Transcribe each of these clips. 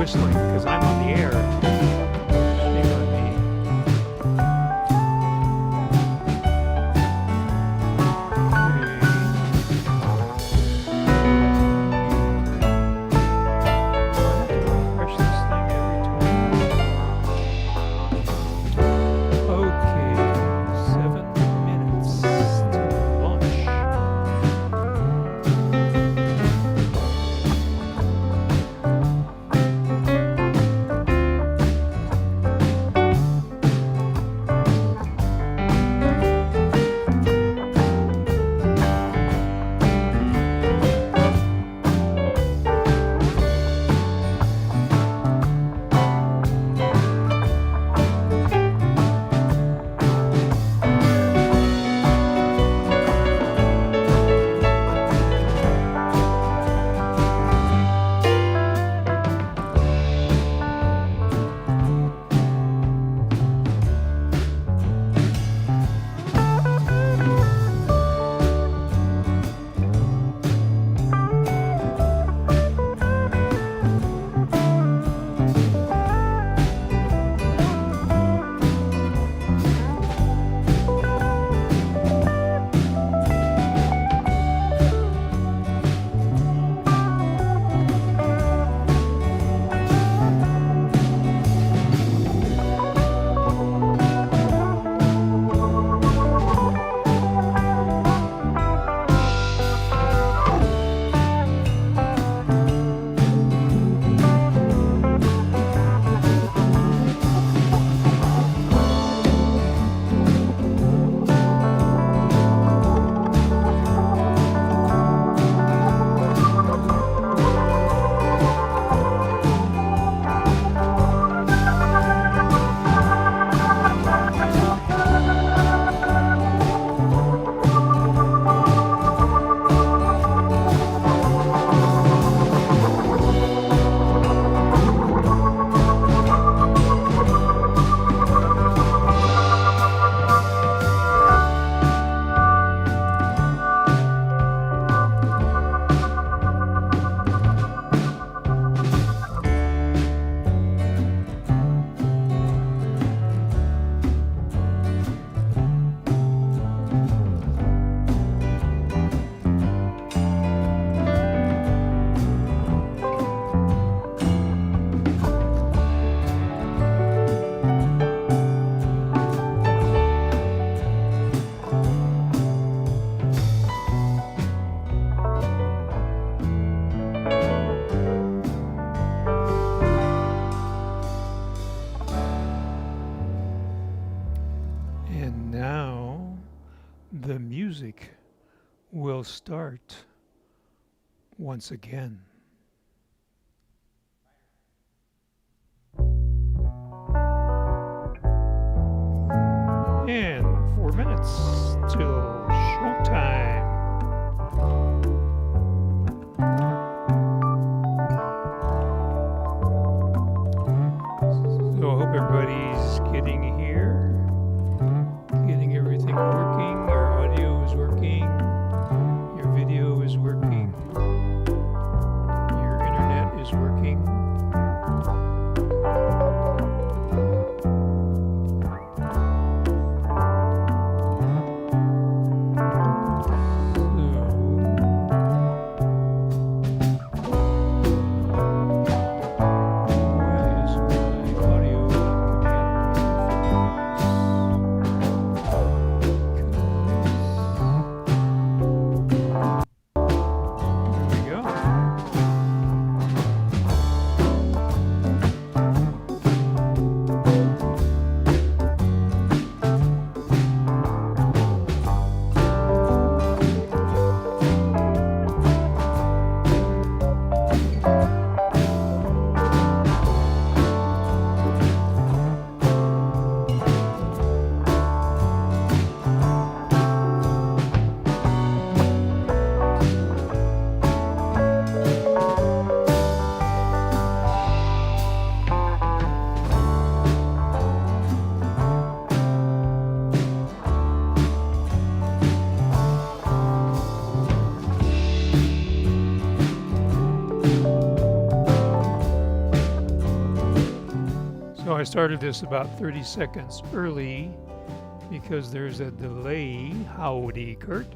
whistling because I'm on the air. Shame on me. Refresh this thing every time. Okay, 7 minutes to launch. And now the music will start once again. And 4 minutes till showtime. So I hope everybody's getting here, getting everything working. Your audio is working, your video is working, your internet is working. started this about 30 seconds early because there's a delay, howdy Kurt,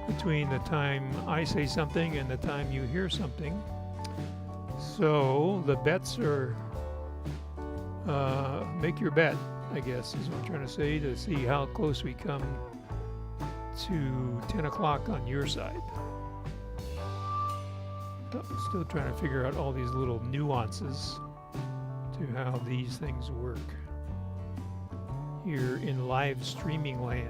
between the time I say something and the time you hear something. So the bets are, make your bet, I guess is what I'm trying to say, to see how close we come to 10 o'clock on your side. I'm still trying to figure out all these little nuances to how these things work here in live streaming land.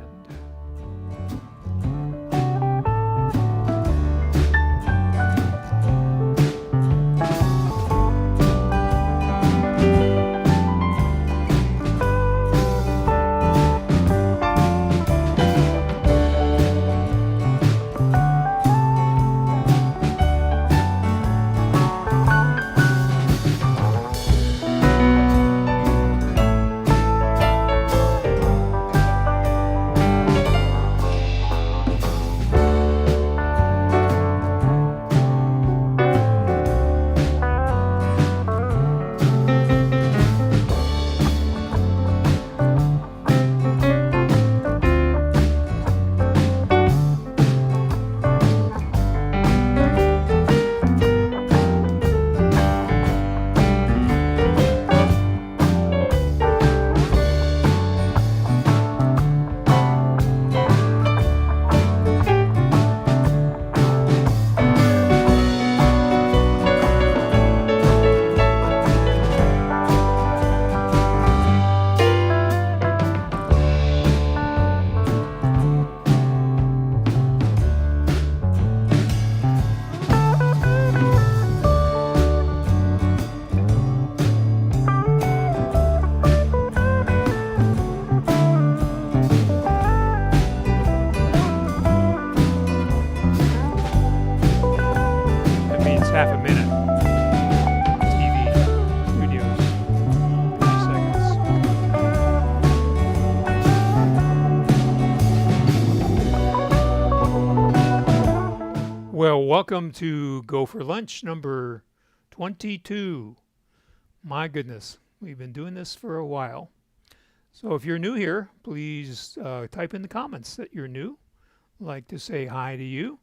Half a minute. TV, videos, 30 seconds. Well, welcome to GoFor Lunch number 22. My goodness, we've been doing this for a while. So if you're new here, please type in the comments that you're new. I'd like to say hi to you.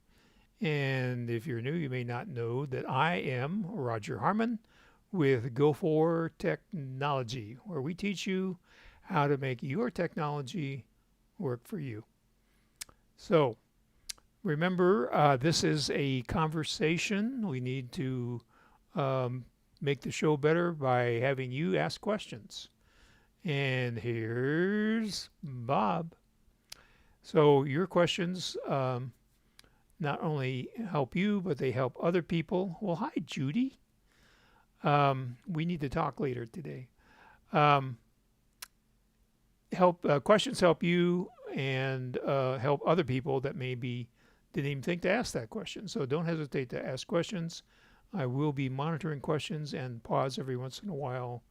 And if you're new, you may not know that I am Roger Harmon with GoFor Technology, where we teach you how to make your technology work for you. So remember, this is a conversation. We need to make the show better by having you ask questions. And here's Bob. So your questions not only help you, but they help other people. Well, hi, Judy. We need to talk later today. Questions help you and help other people that maybe didn't even think to ask that question. So don't hesitate to ask questions. I will be monitoring questions and pause every once in a while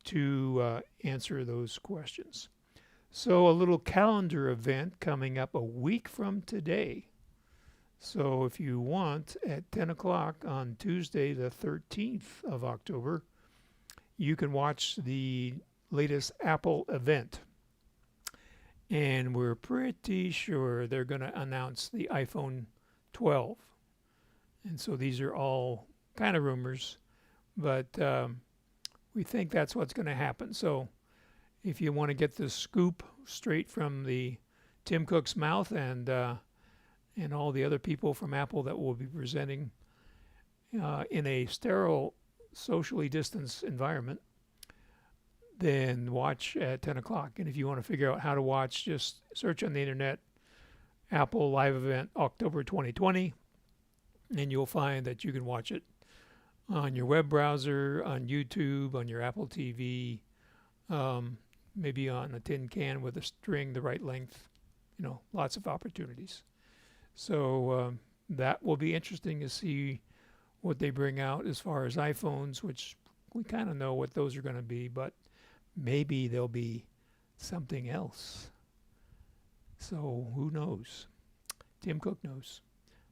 to answer those questions. So a little calendar event coming up a week from today. So if you want, at 10 o'clock on Tuesday, the 13th of October, you can watch the latest Apple event. And we're pretty sure they're going to announce the iPhone 12. And so these are all kind of rumors, but we think that's what's going to happen. So if you want to get the scoop straight from the Tim Cook's mouth and all the other people from Apple that will be presenting in a sterile, socially distanced environment, then watch at 10 o'clock. And if you want to figure out how to watch, just search on the internet, Apple Live Event October 2020, and you'll find that you can watch it on your web browser, on YouTube, on your Apple TV, maybe on a tin can with a string the right length, lots of opportunities. So that will be interesting to see what they bring out as far as iPhones, which we kind of know what those are going to be, but maybe there'll be something else. So who knows? Tim Cook knows,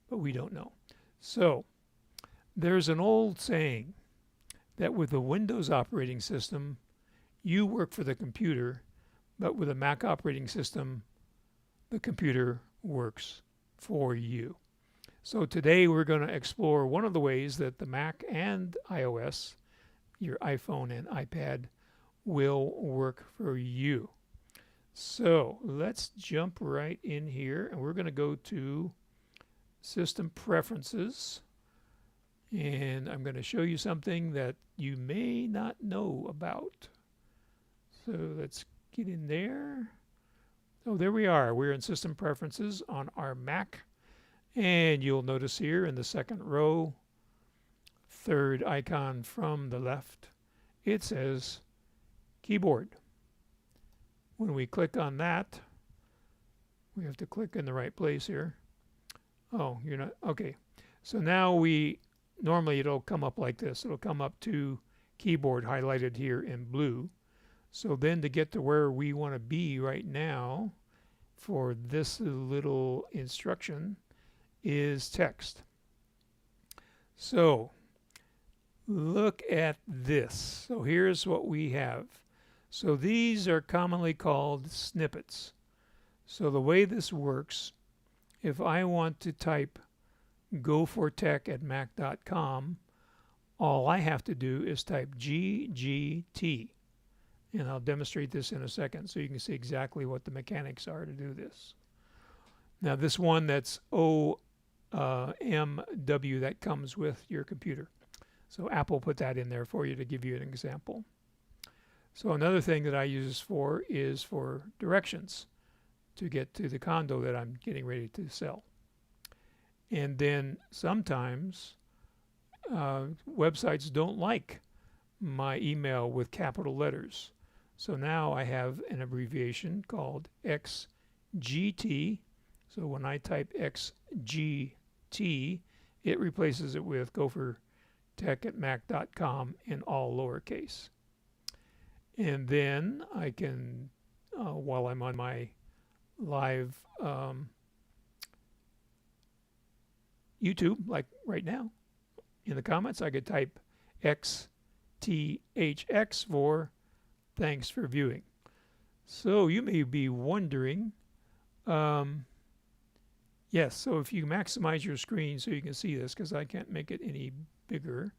but we don't know. So there's an old saying that with the Windows operating system, you work for the computer, but with a Mac operating system, the computer works for you. So today we're going to explore one of the ways that the Mac and iOS, your iPhone and iPad, will work for you. So let's jump right in here, and we're going to go to System Preferences, and I'm going to show you something that you may not know about. So let's get in there. Oh, there we are. We're in System Preferences on our Mac, and you'll notice here in the second row, third icon from the left, it says Keyboard. When we click on that, we have to click in the right place here. Oh, you're not, okay. So now normally it'll come up like this. It'll come up to Keyboard highlighted here in blue. So then to get to where we want to be right now for this little instruction is text. So look at this. So here's what we have. So these are commonly called snippets. So the way this works, if I want to type gofortech@mac.com, all I have to do is type GGT. And I'll demonstrate this in a second so you can see exactly what the mechanics are to do this. Now this one that's OMW, that comes with your computer. So Apple put that in there for you to give you an example. So another thing that I use this for is for directions to get to the condo that I'm getting ready to sell. And then sometimes websites don't like my email with capital letters. So now I have an abbreviation called XGT. So when I type XGT, it replaces it with gofortech@mac.com in all lowercase. And then I can, while I'm on my live YouTube, like right now, in the comments, I could type XTHX for thanks for viewing. So you may be wondering, yes, so if you maximize your screen so you can see this, because I can't make it any bigger.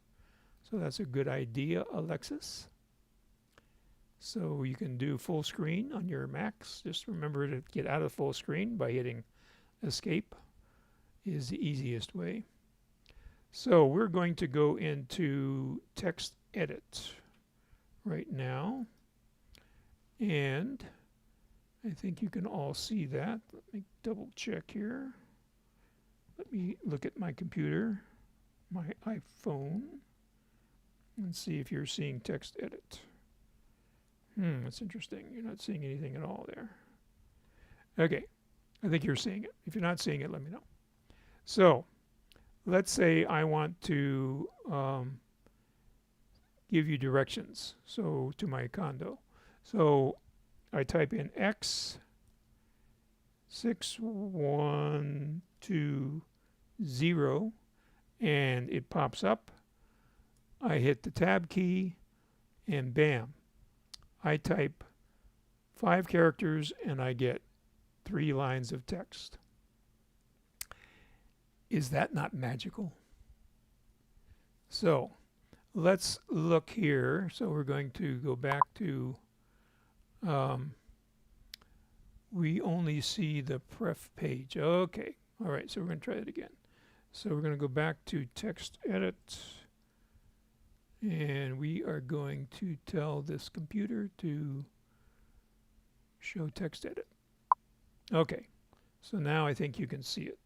So that's a good idea, Alexis. So you can do full screen on your Macs. Just remember to get out of full screen by hitting Escape is the easiest way. So we're going to go into Text Edit right now. And I think you can all see that. Let me double check here. Let me look at my computer, my iPhone, and see if you're seeing Text Edit. That's interesting. You're not seeing anything at all there. Okay, I think you're seeing it. If you're not seeing it, let me know. So let's say I want to give you directions to my condo. So I type in X6120 and it pops up. I hit the tab key and bam, I type 5 characters and I get 3 lines of text. Is that not magical? So let's look here. So we're going to go back to, we only see the pref page. Okay. All right. So we're going to try it again. So we're going to go back to Text Edit. And we are going to tell this computer to show Text Edit. Okay. So now I think you can see it.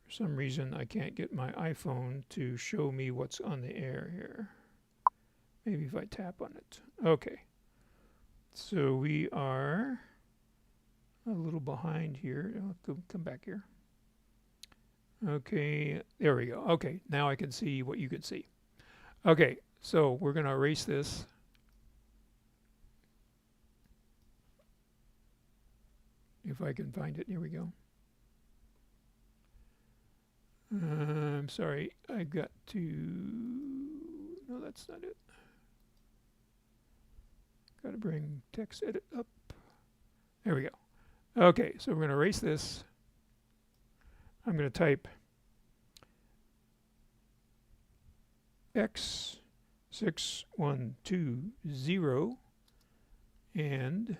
For some reason, I can't get my iPhone to show me what's on the air here. Maybe if I tap on it. Okay. So we are a little behind here. I'll come back here. Okay, there we go. Okay, now I can see what you can see. Okay, so we're going to erase this. If I can find it. Here we go. I'm sorry, I got to, no, that's not it. Got to bring text edit up. There we go. Okay, so we're going to erase this. I'm going to type X6120 and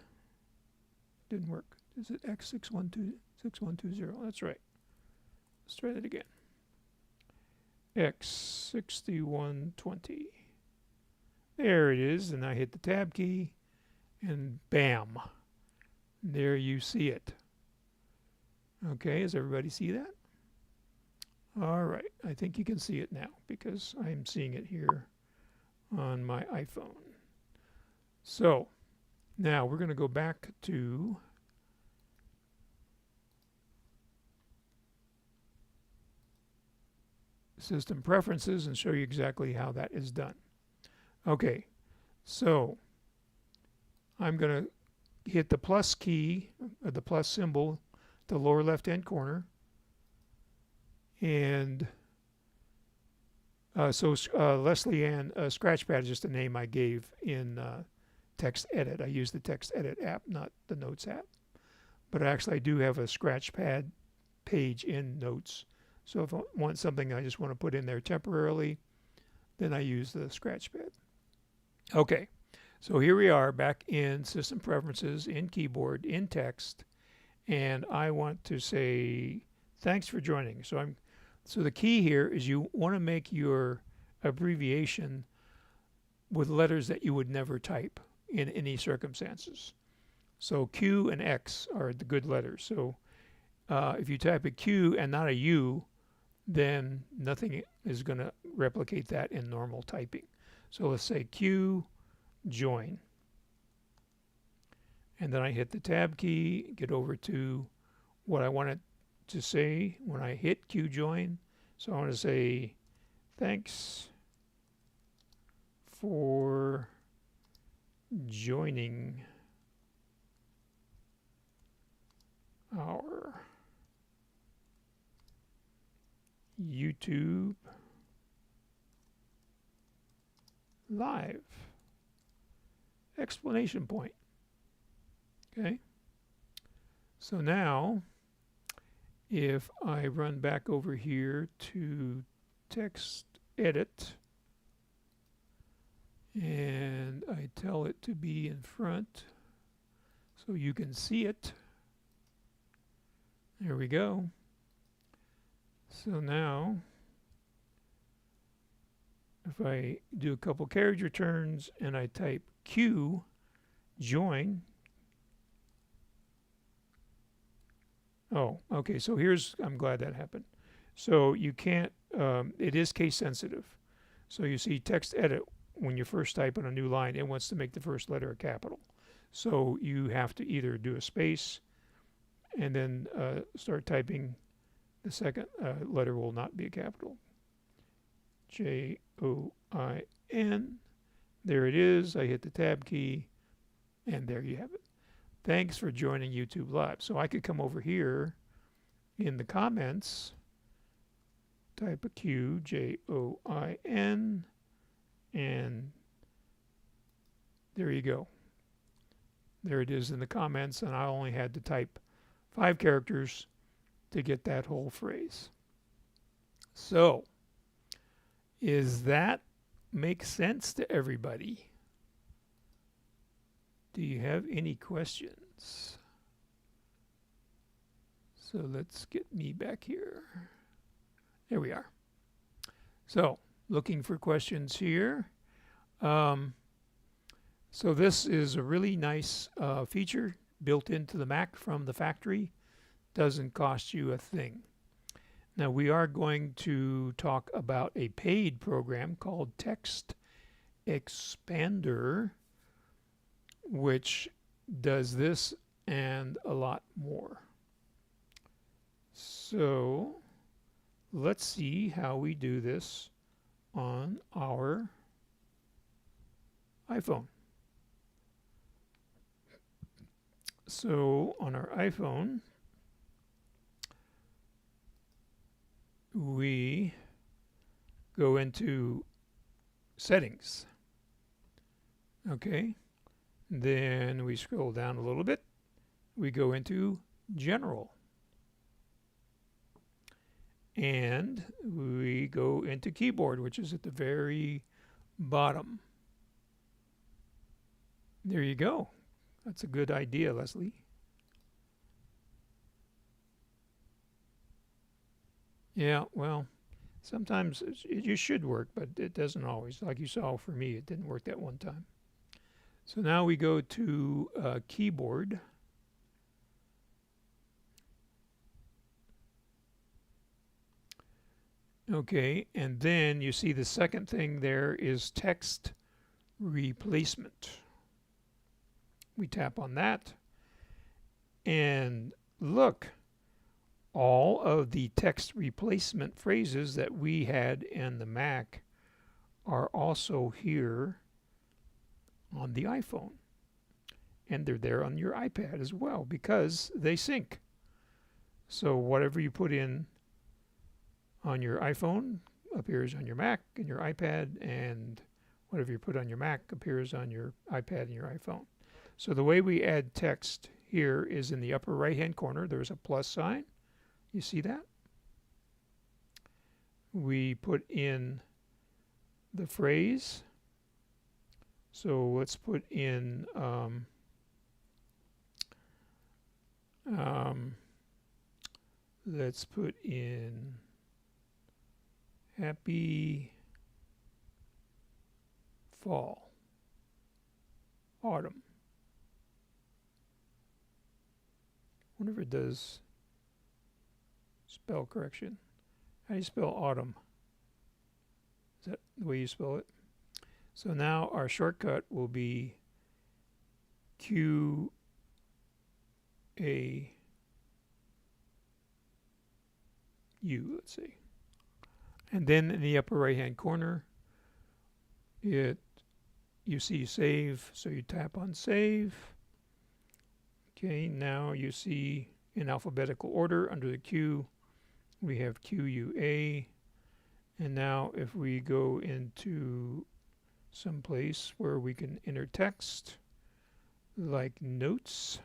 didn't work. Is it X6120? That's right. Let's try that again. X6120. There it is, and I hit the tab key, and bam, there you see it. Okay, does everybody see that? All right, I think you can see it now because I'm seeing it here on my iPhone. So now we're going to go back to System Preferences and show you exactly how that is done. Okay, so I'm going to hit the plus key, or the plus symbol, the lower left-hand corner, and Leslie Ann Scratchpad is just a name I gave in Text Edit. I use the Text Edit app, not the Notes app. But actually I do have a Scratchpad page in Notes. So if I want something I just want to put in there temporarily, then I use the Scratchpad. Okay, so here we are back in System Preferences, in Keyboard, in Text, and I want to say thanks for joining. So the key here is you want to make your abbreviation with letters that you would never type in any circumstances. So Q and X are the good letters. So if you type a Q and not a U, then nothing is going to replicate that in normal typing. So let's say Q join. And then I hit the tab key, get over to what I want it to say when I hit Q join. So I want to say thanks for joining our YouTube live explanation point. Okay, so now if I run back over here to Text Edit and I tell it to be in front so you can see it, there we go. So now if I do a couple carriage returns and I type Q join. Oh, okay, so I'm glad that happened. So you can't, it is case sensitive. So you see Text Edit, when you first type on a new line, it wants to make the first letter a capital. So you have to either do a space and then start typing. The second letter will not be a capital. Join. There it is. I hit the tab key, and there you have it. Thanks for joining YouTube Live. So I could come over here in the comments, type a Q, Join, and there you go. There it is in the comments, and I only had to type 5 characters to get that whole phrase. So, is that make sense to everybody? Do you have any questions? So let's get me back here. There we are. So, looking for questions here. So this is a really nice feature built into the Mac from the factory. Doesn't cost you a thing. Now we are going to talk about a paid program called Text Expander, which does this and a lot more. So let's see how we do this on our iPhone. So on our iPhone, we go into Settings. Okay, Then we scroll down a little bit. We go into General. And we go into Keyboard, which is at the very bottom. There you go. That's a good idea, Leslie. Yeah, well, sometimes it should work, but it doesn't always. Like you saw for me, it didn't work that one time. So now we go to Keyboard. Okay, and then you see the second thing there is text replacement. We tap on that, and look, all of the text replacement phrases that we had in the Mac are also here on the iPhone. And they're there on your iPad as well because they sync. So whatever you put in on your iPhone appears on your Mac and your iPad, and whatever you put on your Mac appears on your iPad and your iPhone. So the way we add text here is in the upper right hand corner. There's a plus sign. You see that? We put in the phrase. So let's put in happy fall, autumn. Wonder if it does spell correction. How do you spell autumn? Is that the way you spell it? So now our shortcut will be QA U, let's see. And then in the upper right hand corner, you see save, so you tap on save. Okay, now you see in alphabetical order under the Q, we have QUA. And now if we go into some place where we can enter text, like notes,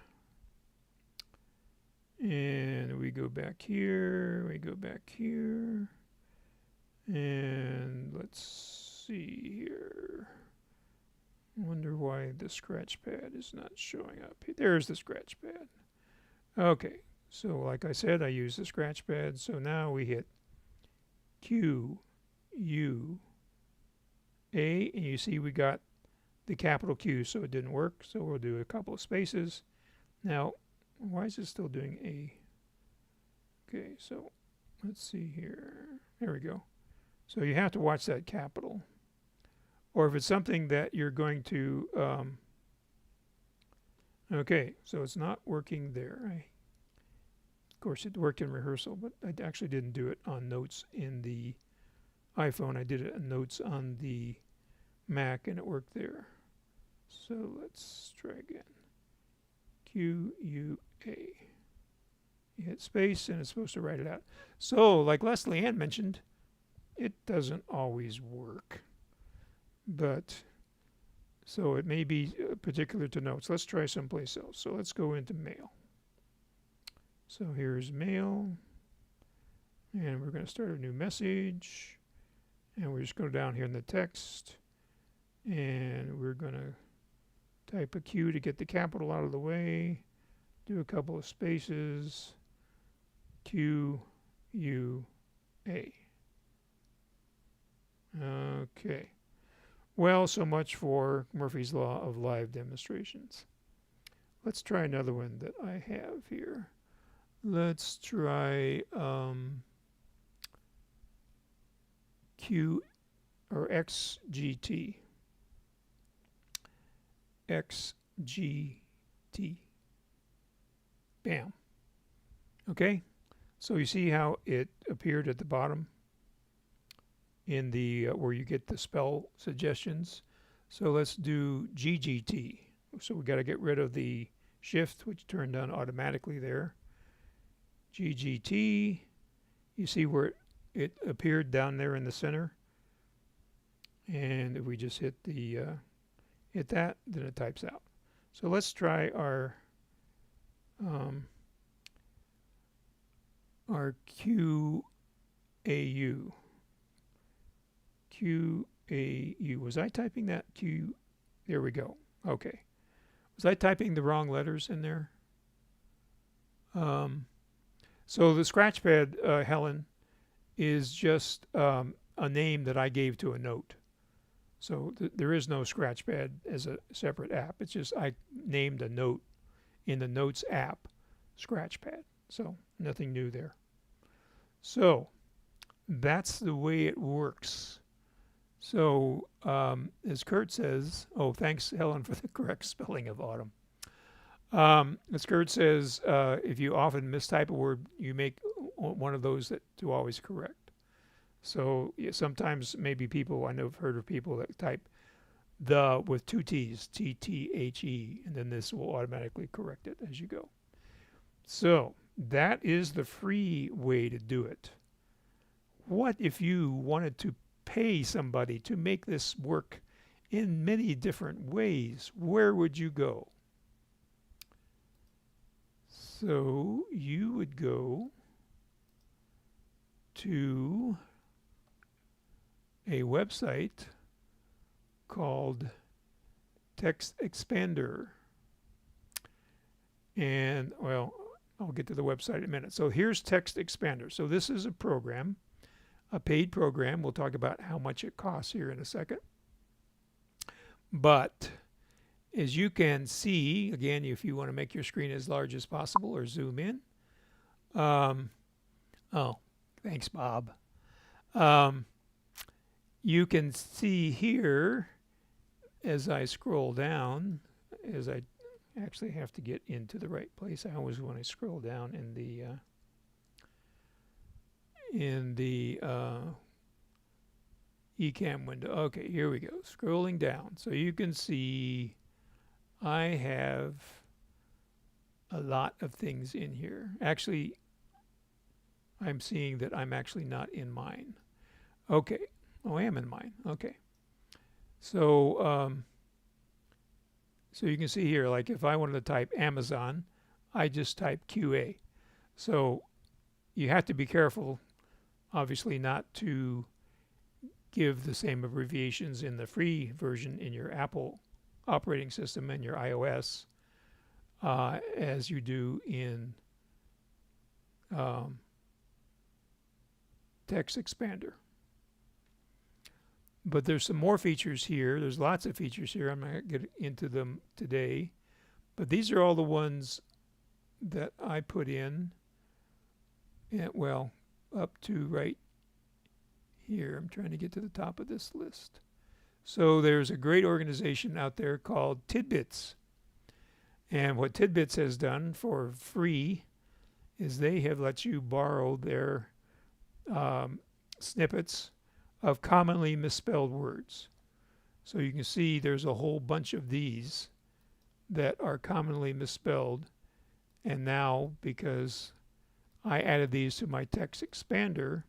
and we go back here, and let's see here. I wonder why the scratch pad is not showing up. There's the scratch pad. Okay, so like I said, I use the scratch pad. So now we hit Q, U, A, and you see we got the capital Q, so it didn't work. So we'll do a couple of spaces. Now, why is it still doing A? Okay, so let's see here. There we go. So you have to watch that capital. Or if it's something that you're going to, okay, so it's not working there. Of course, it worked in rehearsal, but I actually didn't do it on notes in the iPhone. I did it on notes on the Mac, and it worked there. So let's try again. QUA. You hit space, and it's supposed to write it out. So, like Leslie Ann mentioned, it doesn't always work. But, so it may be particular to notes. Let's try someplace else. So let's go into mail. So here's mail. And we're going to start a new message. And we're just going down here in the text. And we're going to type a Q to get the capital out of the way. Do a couple of spaces. Q, U, A. Okay. Well, so much for Murphy's Law of live demonstrations. Let's try another one that I have here. Let's try Q or XGT. XGT. Bam. Okay, so you see how it appeared at the bottom in the where you get the spell suggestions. So let's do GGT. So we got to get rid of the shift, which turned on automatically there. GGT. You see where it appeared down there in the center. And if we just hit the hit that, then it types out. So let's try um, our QAU. QAU. Was I typing that Q? There we go. Okay. Was I typing the wrong letters in there? So the Scratchpad, Helen, is just a name that I gave to a note. So there is no Scratchpad as a separate app. It's just I named a note in the Notes app Scratchpad. So nothing new there. So that's the way it works. So as Kurt says, oh, thanks, Helen, for the correct spelling of autumn. As Kurt says, if you often mistype a word, you make one of those that to always correct. So yeah, sometimes maybe people, I know I've heard of people that type the with two T's, TTHE, and then this will automatically correct it as you go. So that is the free way to do it. What if you wanted to pay somebody to make this work in many different ways? Where would you go? So you would go to a website called Text Expander. And, well, I'll get to the website in a minute. So here's Text Expander. So this is a program, a paid program. We'll talk about how much it costs here in a second. But as you can see, again, if you want to make your screen as large as possible or zoom in. Oh, thanks, Bob. You can see here as I scroll down, as I actually have to get into the right place. I always want to scroll down in the eCam window. Okay, here we go. Scrolling down. So you can see I have a lot of things in here. Actually, I'm seeing that I'm actually not in mine. Okay. Oh, I am in mine. Okay. So, so you can see here, like if I wanted to type Amazon, I just type QA. So you have to be careful, obviously, not to give the same abbreviations in the free version in your Apple operating system and your iOS as you do in Text Expander. But there's some more features here. There's lots of features here. I'm not going to get into them today. But these are all the ones that I put in. And, well, up to right here. I'm trying to get to the top of this list. So there's a great organization out there called Tidbits. And what Tidbits has done for free is they have let you borrow their snippets of commonly misspelled words. So you can see there's a whole bunch of these that are commonly misspelled. And now, because I added these to my Text Expander,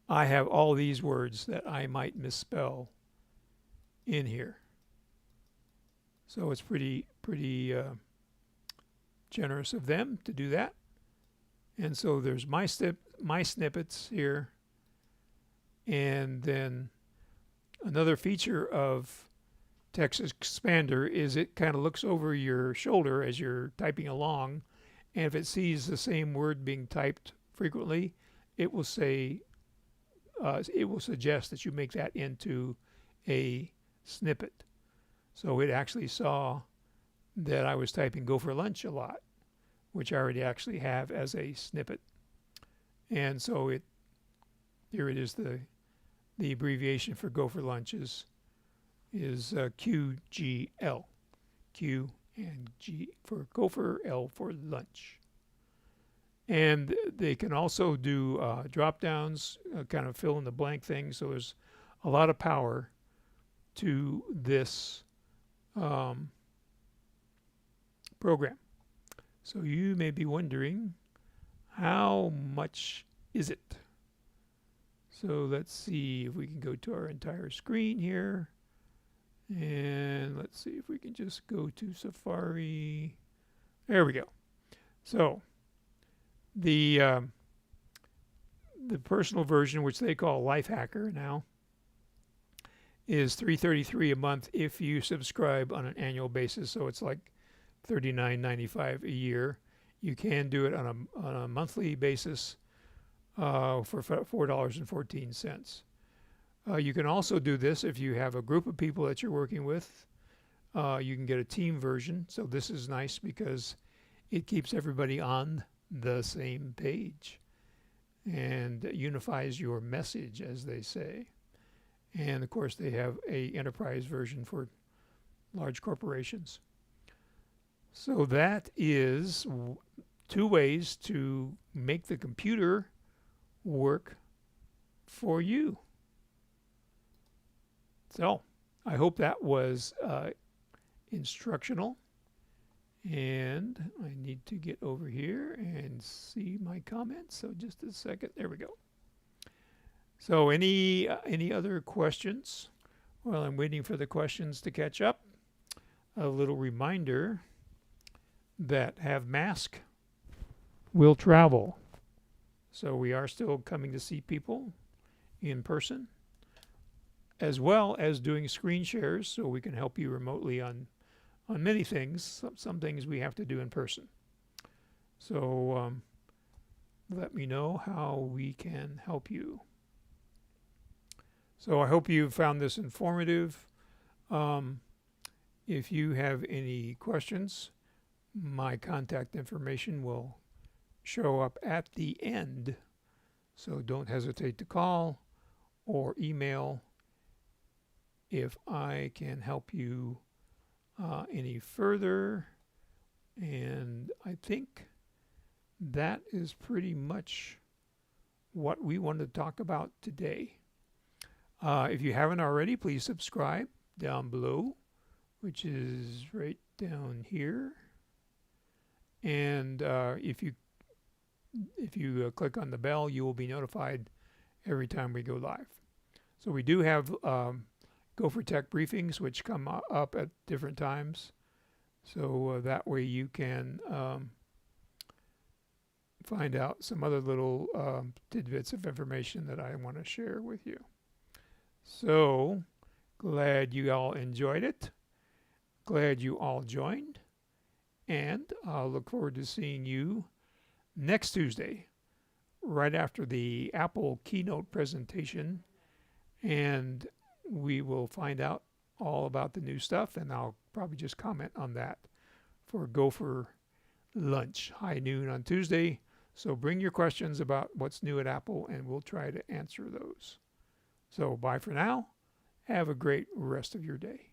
I have all these words that I might misspell in here. So it's pretty generous of them to do that. And so there's my snippets here. And then another feature of Text Expander is it kind of looks over your shoulder as you're typing along, and if it sees the same word being typed frequently, it will say, it will suggest that you make that into a snippet. So it actually saw that I was typing GoFor Lunch a lot, which I already actually have as a snippet. And so here it is, the abbreviation for GoFor Lunch is QGL. Q and G for GoFor, L for lunch. And they can also do drop downs, kind of fill in the blank things. So there's a lot of power to this program. So you may be wondering, how much is it? So let's see if we can go to our entire screen here And let's see if we can just go to Safari. There we go. So the personal version, which they call Life Hacker now, is $333 a month if you subscribe on an annual basis. So it's like $39.95 a year. You can do it on a monthly basis for $4.14. You can also do this if you have a group of people that you're working with. You can get a team version. So this is nice because it keeps everybody on the same page and unifies your message, as they say. And of course, they have a enterprise version for large corporations. So that is two ways to make the computer work for you. So I hope that was instructional. And I need to get over here and see my comments. So just a second. There we go. So any other questions? While I'm waiting for the questions to catch up, a little reminder that have mask will travel. So we are still coming to see people in person, as well as doing screen shares, so we can help you remotely on many things. Some things we have to do in person. So let me know how we can help you. So I hope you found this informative. If you have any questions, my contact information will show up at the end. So don't hesitate to call or email if I can help you any further. And I think that is pretty much what we wanted to talk about today. If you haven't already, please subscribe down below, which is right down here. And if you click on the bell, you will be notified every time we go live. So we do have GoFor Tech briefings, which come up at different times. So that way you can find out some other little tidbits of information that I want to share with you. So glad you all enjoyed it. Glad you all joined. And I'll look forward to seeing you next Tuesday, right after the Apple keynote presentation. And we will find out all about the new stuff, and I'll probably just comment on that for GoFor Lunch, high noon on Tuesday. So bring your questions about what's new at Apple, and we'll try to answer those. So bye for now. Have a great rest of your day.